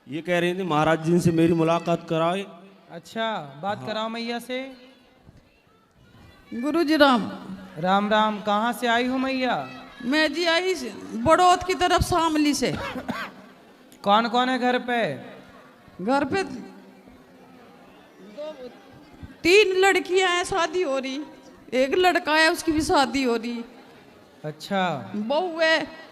ये कह रही थी महाराज जी से मेरी मुलाकात कराए। अच्छा, बात कराओ मैया से। गुरु जी राम। राम राम। कहाँ से आई हो मैया? मैं जी आई बड़ौत की तरफ शामली से। कौन कौन है घर पे? घर पे 3 लड़कियां हैं, शादी हो रही। एक लड़का है, उसकी भी शादी हो रही। अच्छा। बहू है,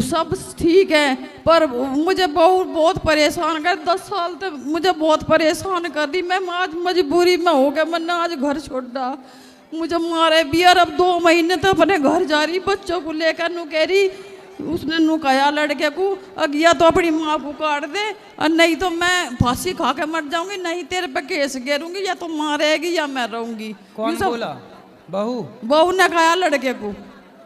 सब ठीक है, पर मुझे बहू बहुत परेशान कर। 10 साल तक मुझे बहुत परेशान कर दी। मैं आज मजबूरी में हो गया, मैंने आज घर छोड़ा। मुझे मारे भी। और अब 2 महीने तो अपने घर जा रही बच्चों को लेकर। नु कह रही, उसने नु कहा लड़के को, या तो अपनी माँ को काट दे और नहीं तो मैं फांसी खा के मर जाऊंगी, नहीं तेरे पे केस घेरूंगी, या तो मारेगी या मैं रहूंगी। कौन बोला? बहू? बहू ने कहा लड़के को।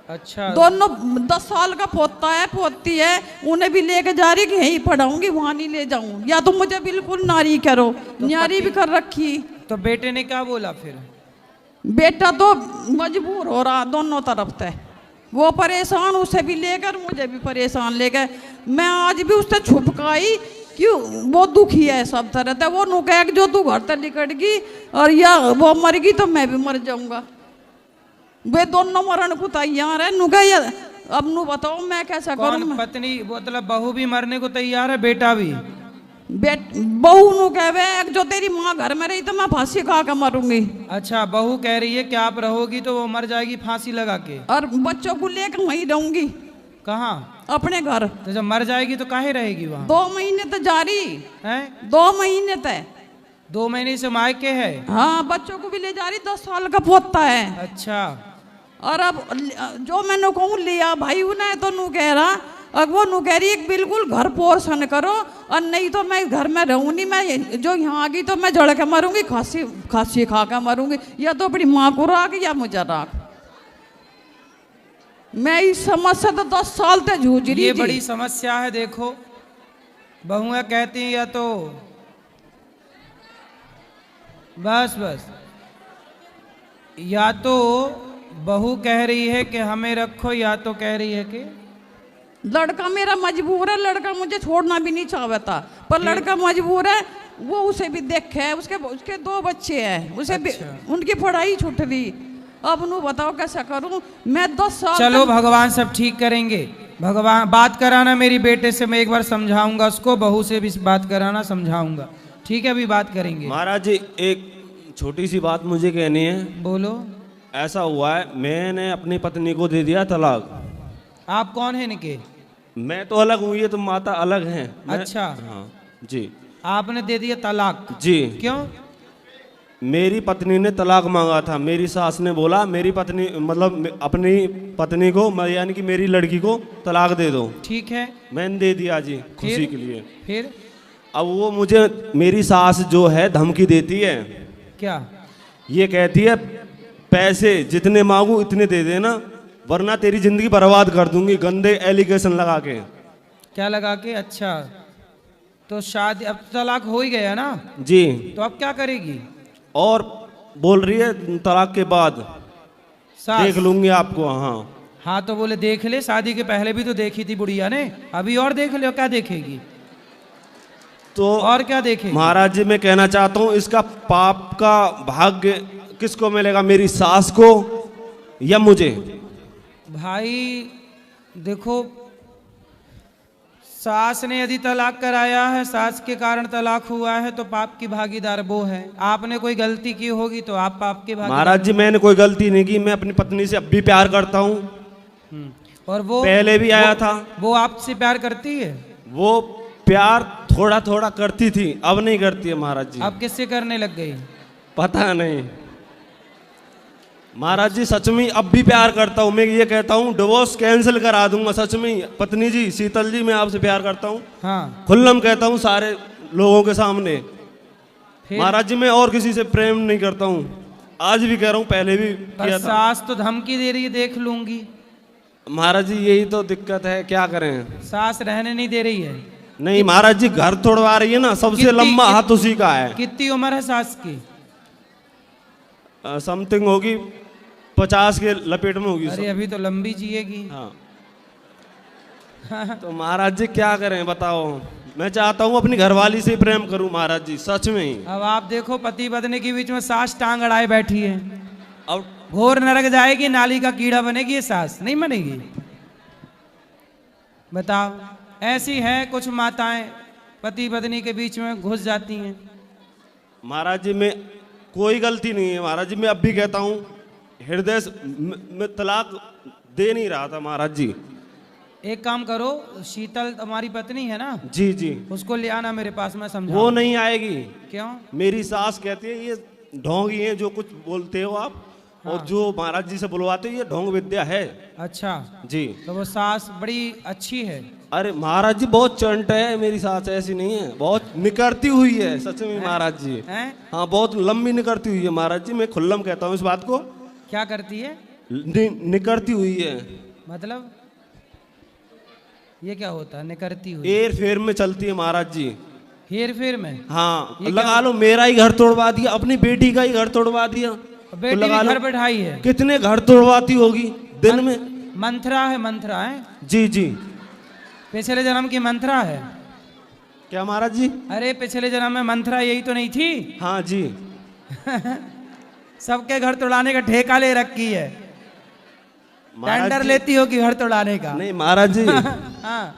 अच्छा। दोनों 10 साल का पोता है, पोती है, उन्हें भी लेके जा रही कि यहीं पढ़ाऊंगी, वहां नहीं ले जाऊं, या तो मुझे बिल्कुल नारी करो। नारी भी कर रखी। तो बेटे ने क्या बोला फिर? बेटा तो मजबूर हो रहा दोनों तरफ से। वो परेशान, उसे भी लेकर मुझे भी परेशान लेकर। मैं आज भी उससे छुपकाई क्यों, वो दुखी है सब तरह से। वो नु कहे कि जो तू घर तक निकट गई और या वो मर गई तो मैं भी मर जाऊंगा। वे दोनों मरण को तैयार है। नु कहे अब नु बताओ मैं कैसा करूं। कौन पत्नी, मतलब बहू भी मरने को तैयार है, बेटा भी? बहू नु कहे जो तेरी माँ घर में रही तो मैं फांसी खा के मरूंगी। अच्छा, बहू कह रही है कि आप रहोगी तो वो मर जाएगी फांसी लगा के, और बच्चों को लेकर वहीं रहूंगी। कहाँ? अपने घर। तो जब मर जाएगी तो काहे रहेगी वहाँ? 2 महीने तो जारी है। 2 महीने तक। 2 महीने से मायके है? हाँ, बच्चों को भी ले जा रही। 10 साल का पोता है। अच्छा। और अब जो मैंने कहूँ लिया भाई उन्हें तो नू कह रहा, अब वो नू कह रही है बिल्कुल घर पोषण करो और नहीं तो मैं घर में रहूँ नहीं। मैं जो यहाँ आ गई तो मैं जड़ के मरूंगी, खांसी खा के मरूंगी, या तो अपनी माँ को राख या मुझे राख। मैं इस समस्या तो 10 साल से जूझ रही। ये बड़ी समस्या है। देखो, बहुएं कहती हैं या तो बस या तो बहू कह रही है कि हमें रखो, या तो कह रही है कि लड़का मेरा मजबूर है। लड़का मुझे छोड़ना भी नहीं चाहता, पर लड़का मजबूर है। वो उसे भी देखे है, उसके 2 बच्चे हैं, उसे भी उनकी पढ़ाई छूट रही। अब नु बताओ कैसा करूं मैं? 10 साल। चलो भगवान सब ठीक करेंगे। भगवान बात कराना मेरी बेटे से, मैं एक बार समझाऊंगा उसको, बहू से भी बात कराना, समझाऊंगा। ठीक है, अभी बात करेंगे। महाराज जी एक छोटी सी बात मुझे कहनी है। बोलो। ऐसा हुआ है, मैंने अपनी पत्नी को दे दिया तलाक। आप कौन है इनके? मैं तो अलग हूँ, ये तो माता अलग हैं। अच्छा। हाँ जी। आपने दे दिया तलाक? जी। क्यों? मेरी पत्नी ने तलाक मांगा था। मेरी सास ने बोला मेरी पत्नी, मतलब अपनी पत्नी को, यानी कि मेरी लड़की को तलाक दे दो। ठीक है, मैंने दे दिया जी, खुशी के लिए। फिर? अब वो मुझे, मेरी सास जो है धमकी देती है। क्या? ये कहती है पैसे जितने मांगू इतने दे देना, वरना तेरी जिंदगी बर्बाद कर दूंगी, गंदे एलिगेशन लगा के। क्या लगा के? अच्छा, तो शादी, अब तलाक हो ही गया ना जी। तो अब क्या करेगी? और बोल रही है तलाक के बाद सास देख लूंगी आपको। हाँ, तो बोले देख ले, शादी के पहले भी तो देखी थी बुढ़िया ने, अभी और देख ले। क्या देखेगी? तो और क्या देखेगी? महाराज जी मैं कहना चाहता हूँ, इसका पाप का भाग्य किसको मिलेगा, मेरी सास को या मुझे? भाई देखो, सास ने यदि तलाक कराया है, सास के कारण तलाक हुआ है, तो पाप की भागीदार वो है। आपने कोई गलती की होगी तो आप पाप के भागीदार। महाराज जी मैंने कोई गलती नहीं की, मैं अपनी पत्नी से अब भी प्यार करता हूँ। और वो पहले भी आया था। वो आपसे प्यार करती है? वो प्यार थोड़ा थोड़ा करती थी, अब नहीं करती है महाराज जी। अब किससे करने लग गई? पता नहीं महाराज जी, सच में अब भी प्यार करता हूँ। मैं ये कहता हूँ डिवोर्स कैंसिल करा दूंगा, सच में। पत्नी जी, शीतल जी, मैं आपसे प्यार करता हूँ। हाँ। खुल्लम कहता हूँ सारे लोगों के सामने। महाराज जी मैं और किसी से प्रेम नहीं करता हूँ, आज भी कह रहा हूँ, पहले भी किया था। सास तो धमकी दे रही है, देख लूंगी। महाराज जी यही तो दिक्कत है, क्या करें? सास रहने नहीं दे रही है? नहीं महाराज जी, घर तोड़वा रही है ना, सबसे लंबा हाथ उसी का है। कितनी उम्र है सास की? समथिंग होगी 50 के लपेट में होगी। अरे अभी तो लंबी जिएगी। हाँ। तो महाराज जी क्या करें बताओ, मैं चाहता हूँ अपनी घरवाली से ही प्रेम करूँ महाराज जी, सच में ही। अब आप देखो पति पत्नी के बीच में सास टांग अड़ाए बैठी है, अब घोर नरक जाएगी, नाली का कीड़ा बनेगी, ये सास नहीं बनेगी। बताओ, ऐसी है कुछ माताएं पति पत्नी के बीच में घुस जाती हैं। महाराज जी में कोई गलती नहीं है महाराज जी, मैं अब भी कहता हूँ हृदय से मैं तलाक दे नहीं रहा था महाराज जी। एक काम करो, शीतल तुम्हारी पत्नी है ना, जी जी, उसको ले आना मेरे पास, मैं समझाऊं। वो नहीं आएगी। क्यों? मेरी सास कहती है ये ढोंगी है, जो कुछ बोलते हो आप और जो महाराज जी से बुलवाते हो ये ढोंग विद्या है। अच्छा जी। तो वो सास बड़ी अच्छी है। अरे महाराज जी बहुत चंट है मेरी सास, ऐसी नहीं है, बहुत निकरती हुई है सच में महाराज जी। हैं? हाँ बहुत लंबी निकरती हुई है महाराज जी, मैं खुल्लम कहता हूँ इस बात को। क्या करती है? निकरती हुई है मतलब ये क्या होता है निकरती हुई? एर फेर में चलती है महाराज जी। हेर फेर में? हाँ ये लगा लो, मेरा ही घर तोड़वा दिया, अपनी बेटी का ही घर तोड़वा दिया। बेटी तो लगा भी लो घर बैठाई है। कितने घर तोड़वाती होगी दिन में। मंथरा है, मंथरा है, जी जी। पिछले जन्म की मंथरा है। क्या महाराज जी? अरे पिछले जन्म में मंथरा यही तो नहीं थी? हाँ जी। सबके घर तोड़ाने का ठेका ले रखी है, महाराज टेंडर जी- लेती होगी घर तोड़ाने का। नहीं महाराज जी हाँ।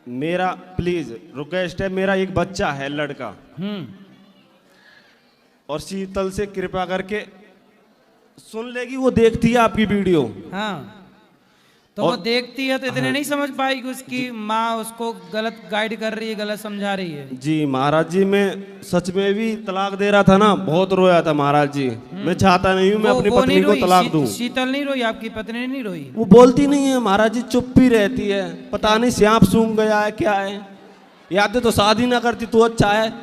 मेरा प्लीज रिक्वेस्ट है, मेरा एक बच्चा है लड़का, और शीतल से कृपा करके सुन लेगी, वो देखती है आपकी वीडियो। हाँ तो वो और- देखती है तो इतने नहीं समझ पाएगी, उसकी माँ उसको गलत गाइड कर रही है, गलत समझा रही है। जी महाराज जी, मैं सच में भी तलाक दे रहा था ना, बहुत रोया था महाराज जी। मैं चाहता नहीं हूँ मैं अपनी वो पत्नी नहीं को रोई, तलाक दूं। शीतल नहीं रोई, आपकी पत्नी नहीं रोई? वो बोलती नहीं है महाराज जी, चुप ही रहती है, पता नहीं सांप सूंघ गया है क्या है। याद तो शादी ना करती तो अच्छा है,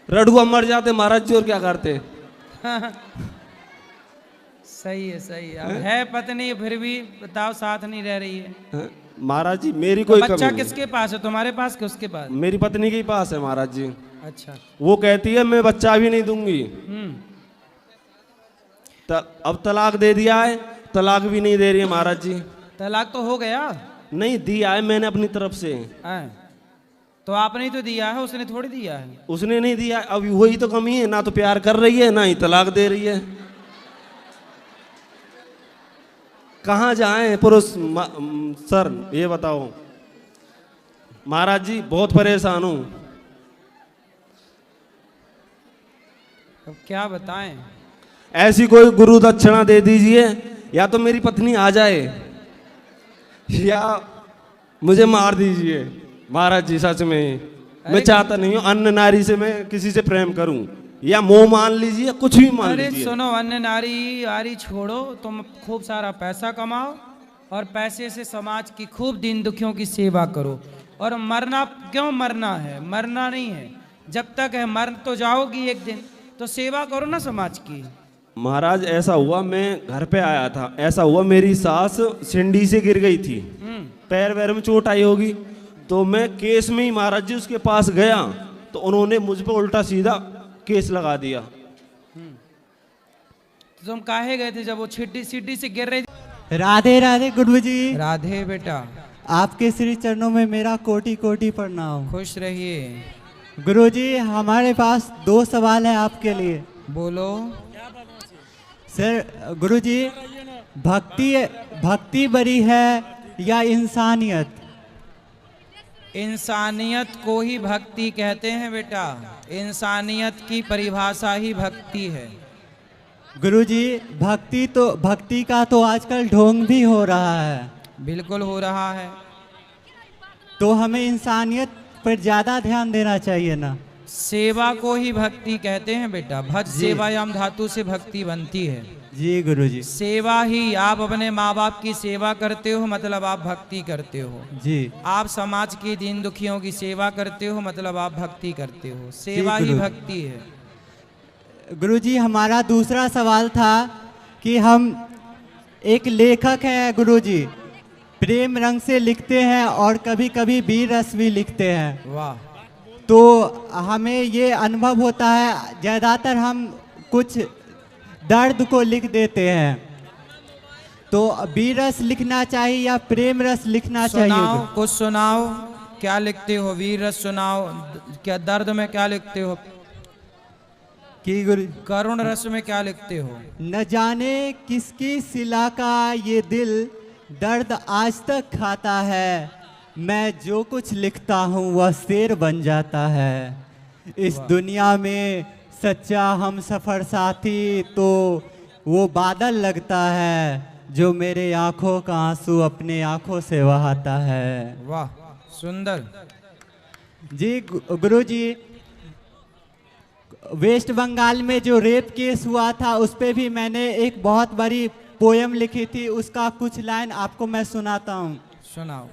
रडुआ मर जाते महाराज जी, और क्या करते। सही है, सही है। अब है पत्नी फिर भी बताओ साथ नहीं रह रही है। हाँ, महाराज जी मेरी कोई बच्चा कमी नहीं। किसके पास है, तुम्हारे पास कि उसके पास? मेरी पत्नी के ही पास है महाराज जी। अच्छा। वो कहती है मैं बच्चा भी नहीं दूंगी। अब तलाक दे दिया है, तलाक भी नहीं दे रही है महाराज जी। तलाक तो हो गया? नहीं दिया है मैंने अपनी तरफ से। हैं। तो आपने ही तो दिया है, उसने थोड़ी दिया है। उसने नहीं दिया, अब वही तो कमी है, ना तो प्यार कर रही है ना ही तलाक दे रही है। कहाँ जाएं पुरुष सर, ये बताओ महाराज जी, बहुत परेशान हूँ। अब क्या बताएं? ऐसी कोई गुरु दक्षिणा दे दीजिए, या तो मेरी पत्नी आ जाए या मुझे मार दीजिए महाराज जी। सच में मैं चाहता नहीं हूँ अन्य नारी से मैं किसी से प्रेम करूं, या मोह मान लीजिए, कुछ भी मान अरे लीजिए। सुनो, अन्य नारी आरी छोड़ो, तुम खूब सारा पैसा कमाओ और पैसे से समाज की खूब दीन दुखियों की सेवा करो। और मरना क्यों मरना है? मरना नहीं है, जब तक है मर तो जाओगी एक दिन, तो सेवा करो ना समाज की। महाराज ऐसा हुआ, मैं घर पे आया था, ऐसा हुआ मेरी सास सिंडी से गिर गई थी, पैर वैर में चोट आई होगी, तो मैं केस में ही महाराज जी उसके पास गया, तो उन्होंने मुझ पर उल्टा सीधा केस लगा दिया। तो तुम काहे गए थे जब वो छिट्टी सीढ़ी से गिर रही थी? राधे राधे गुरुजी, राधे बेटा, आपके श्री चरणों में मेरा कोटि कोटि प्रणाम। खुश रहिए। गुरुजी हमारे पास 2 सवाल है आपके लिए। बोलो। सर गुरुजी, भक्ति बड़ी है या इंसानियत? इंसानियत को ही भक्ति कहते हैं बेटा, इंसानियत की परिभाषा ही भक्ति है। गुरुजी भक्ति का तो आजकल ढोंग भी हो रहा है। बिल्कुल हो रहा है। तो हमें इंसानियत पर ज्यादा ध्यान देना चाहिए ना? सेवा को ही भक्ति कहते हैं बेटा, भज सेवायाम धातु से भक्ति बनती है। जी गुरुजी। सेवा ही, आप अपने माँ बाप की सेवा करते हो मतलब आप भक्ति करते हो। जी। आप समाज की दीन दुखियों की सेवा करते हो मतलब आप भक्ति करते हो। सेवा ही भक्ति है। गुरुजी हमारा दूसरा सवाल था कि हम एक लेखक हैं गुरुजी, प्रेम रंग से लिखते हैं और कभी कभी वीर रस भी लिखते हैं। वाह। तो हमें ये अनुभव होता है, ज़्यादातर हम कुछ दर्द को लिख देते हैं, तो वीर रस लिखना चाहिए या प्रेम रस लिखना चाहिए? सुनाओ, कुछ सुनाओ, क्या लिखते हो? वीर रस सुनाओ। क्या दर्द में क्या लिखते हो? कि गुरु करुण रस में क्या लिखते हो? न जाने किसकी सिला का ये दिल दर्द आज तक खाता है, मैं जो कुछ लिखता हूँ वह शेर बन जाता है। इस दुनिया में सच्चा हम सफ़र साथी तो वो बादल लगता है, जो मेरे आंखों का आंसू अपने आंखों से बहाता है। वाह, सुंदर। जी गुरुजी, वेस्ट बंगाल में जो रेप केस हुआ था उस पे भी मैंने एक बहुत बड़ी पोयम लिखी थी, उसका कुछ लाइन आपको मैं सुनाता हूँ। सुनाओ।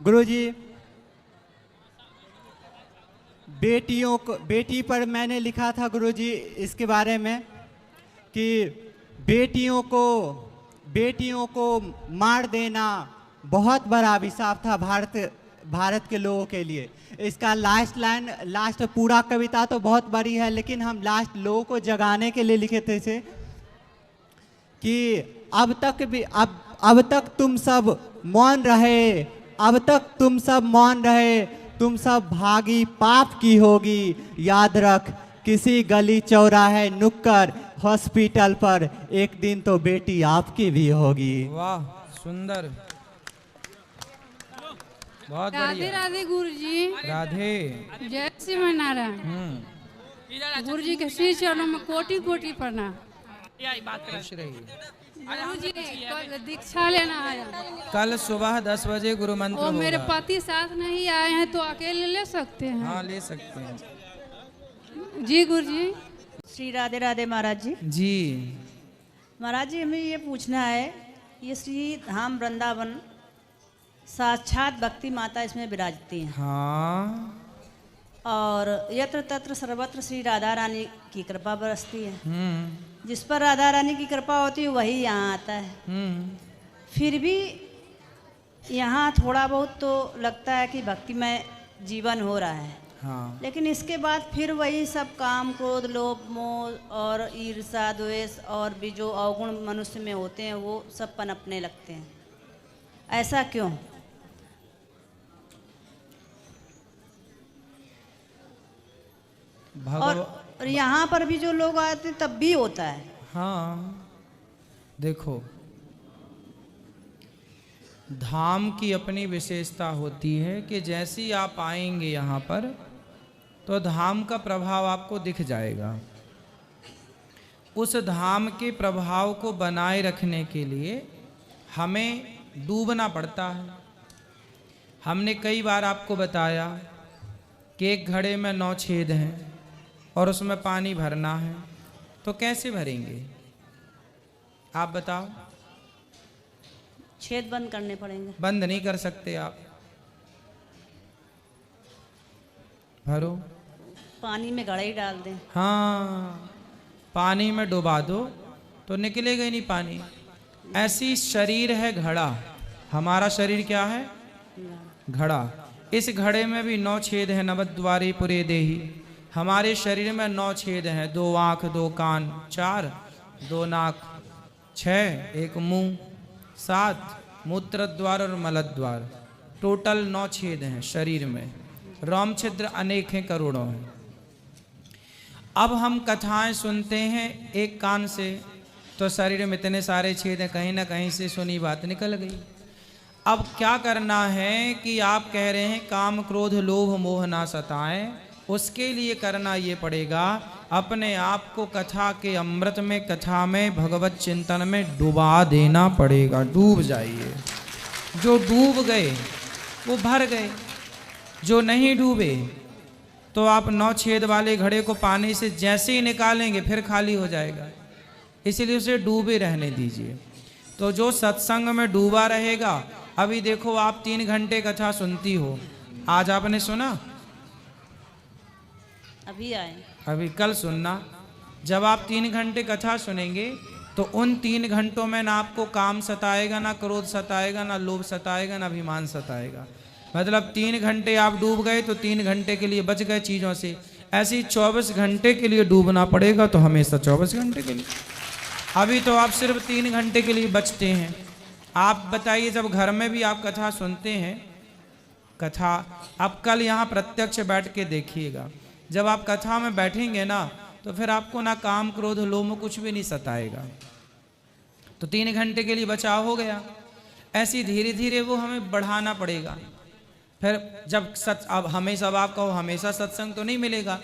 गुरुजी, बेटी पर मैंने लिखा था गुरुजी इसके बारे में कि बेटियों को मार देना बहुत बड़ा अभिशाप था भारत के लोगों के लिए। इसका लास्ट पूरा कविता तो बहुत बड़ी है, लेकिन हम लास्ट लोगों को जगाने के लिए लिखे थे इसे कि अब तक तुम सब मौन रहे, अब तक तुम सब मौन रहे, तुम सब भागी पाप की होगी। याद रख, किसी गली चौराहे नुक्कड़ हॉस्पिटल पर एक दिन तो बेटी आपकी भी होगी। वाह, सुंदर, बहुत राधे बढ़िया। राधे गुरुजी। राधे। जय श्री नारायण। गुरुजी के श्री चरणों में कोटि कोटि प्रणाम। खुश रहिए। गुरुजी कल दीक्षा लेना आया। कल सुबह 10 बजे गुरु मंत्र और मेरे होगा। पति साथ नहीं आए हैं तो अकेले ले सकते हैं? हाँ, ले सकते हैं। जी गुरुजी। श्री राधे राधे महाराज जी। जी महाराज जी, हमें ये पूछना है, ये श्री धाम वृंदावन साक्षात भक्ति माता इसमें विराजती हैं, हाँ। और यत्र तत्र सर्वत्र श्री राधा रानी की कृपा बरसती है। जिस पर राधा रानी की कृपा होती है वही यहाँ आता है। फिर भी यहाँ थोड़ा बहुत तो लगता है कि भक्तिमय जीवन हो रहा है, हाँ। लेकिन इसके बाद फिर वही सब काम क्रोध लोभ मोह और ईर्षा द्वेष और भी जो अवगुण मनुष्य में होते हैं वो सब पनपने लगते हैं। ऐसा क्यों? और यहाँ पर भी जो लोग आते हैं तब भी होता है। हाँ, देखो, धाम की अपनी विशेषता होती है कि जैसे ही आप आएंगे यहाँ पर तो धाम का प्रभाव आपको दिख जाएगा। उस धाम के प्रभाव को बनाए रखने के लिए हमें डूबना पड़ता है। हमने कई बार आपको बताया कि एक घड़े में 9 छेद हैं और उसमें पानी भरना है, तो कैसे भरेंगे आप बताओ? छेद बंद करने पड़ेंगे। बंद नहीं कर सकते आप। भरो। पानी में घड़ा ही डाल दें। हाँ, पानी में डुबा दो तो निकलेगा ही नहीं पानी। ऐसी शरीर है घड़ा, हमारा शरीर क्या है? घड़ा। इस घड़े में भी 9 छेद हैं। नवद्वारे पुरे देही। हमारे शरीर में 9 छेद हैं। 2 आँख, 2 कान, 4, 2 नाक, 6, 1 मुंह, 7 मूत्र द्वार और मल द्वार। टोटल 9 छेद हैं शरीर में। रोम छिद्र अनेक हैं, करोड़ों हैं। अब हम कथाएं सुनते हैं एक कान से, तो शरीर में इतने सारे छेद हैं, कहीं ना कहीं से सुनी बात निकल गई। अब क्या करना है कि आप कह रहे हैं काम क्रोध लोभ मोह ना सताएं, उसके लिए करना ये पड़ेगा, अपने आप को कथा के अमृत में, कथा में, भगवत चिंतन में डुबा देना पड़ेगा। डूब जाइए। जो डूब गए वो भर गए, जो नहीं डूबे तो आप 9 छेद वाले घड़े को पानी से जैसे ही निकालेंगे फिर खाली हो जाएगा। इसलिए उसे डूबे रहने दीजिए। तो जो सत्संग में डूबा रहेगा, अभी देखो आप 3 घंटे कथा सुनती हो, आज आपने सुना? अभी आए। अभी कल सुनना। जब आप 3 घंटे कथा सुनेंगे तो उन 3 घंटों में ना आपको काम सताएगा, ना क्रोध सताएगा, ना लोभ सताएगा, ना अभिमान सताएगा। मतलब 3 घंटे आप डूब गए तो 3 घंटे के लिए बच गए चीज़ों से। ऐसे ही 24 घंटे के लिए डूबना पड़ेगा, तो हमेशा 24 घंटे के लिए। अभी तो आप सिर्फ 3 घंटे के लिए बचते हैं। आप बताइए, जब घर में भी आप कथा सुनते हैं, कथा आप कल यहाँ प्रत्यक्ष बैठ के देखिएगा, जब आप कथा में बैठेंगे ना तो फिर आपको ना काम क्रोध लोभ कुछ भी नहीं सताएगा। तो 3 घंटे के लिए बचाव हो गया। ऐसी धीरे धीरे वो हमें बढ़ाना पड़ेगा। फिर जब अब हमेशा आप कहो हमेशा सत्संग तो नहीं मिलेगा,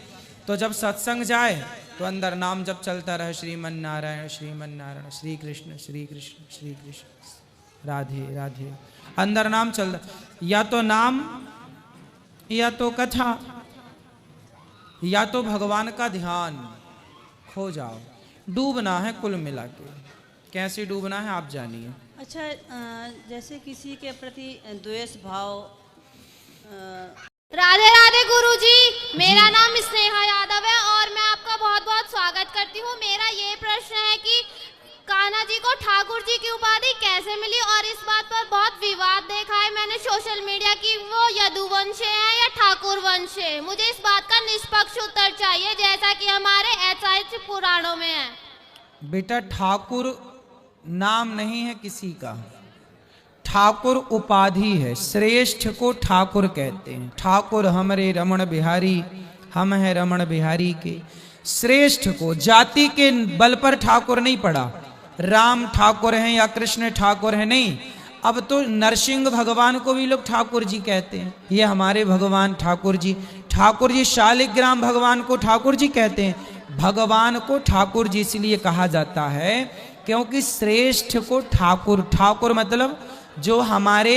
तो जब सत्संग जाए तो अंदर नाम जब चलता रहे, श्रीमन नारायण श्री कृष्ण श्री कृष्ण राधे राधे, अंदर नाम चलता, या तो नाम या तो कथा या तो भगवान का ध्यान, खो जाओ। डूबना है कुल मिला के। कैसे डूबना है आप जानिए। अच्छा, जैसे किसी के प्रति द्वेष भाव। राधे राधे गुरुजी, मेरा नाम स्नेहा यादव है और मैं आपका बहुत बहुत स्वागत करती हूँ। मेरा ये प्रश्न है कि कान्हा जी को ठाकुर जी की उपाधि कैसे मिली, और इस बात पर बहुत विवाद देखा है मैंने सोशल मीडिया की, वो यदुवंशी है या ठाकुर वंश है। मुझे इस बात का निष्पक्ष उत्तर चाहिए, जैसा कि हमारे ऐतिहासिक पुराणों में है। बेटा, ठाकुर नाम नहीं है किसी का, ठाकुर उपाधि है। श्रेष्ठ को ठाकुर कहते हैं। ठाकुर हमरे रमण बिहारी, हम हैं रमण बिहारी के। श्रेष्ठ को जाति के बल पर ठाकुर नहीं पड़ा, राम ठाकुर हैं या कृष्ण ठाकुर हैं, नहीं। अब तो नरसिंह भगवान को भी लोग ठाकुर जी कहते हैं। ये हमारे भगवान ठाकुर जी शालिग्राम भगवान को ठाकुर जी कहते हैं। भगवान को ठाकुर जी इसलिए कहा जाता है क्योंकि श्रेष्ठ को ठाकुर, ठाकुर मतलब जो हमारे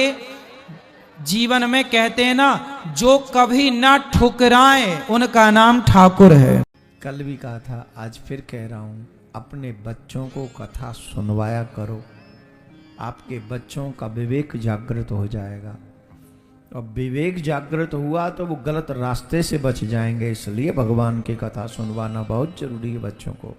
जीवन में कहते हैं ना, जो कभी ना ठुकराए, उनका नाम ठाकुर है। कल भी कहा था, आज फिर कह रहा हूँ, अपने बच्चों को कथा सुनवाया करो। आपके बच्चों का विवेक जागृत हो जाएगा, और विवेक जागृत हुआ तो वो गलत रास्ते से बच जाएंगे। इसलिए भगवान की कथा सुनवाना बहुत जरूरी है बच्चों को।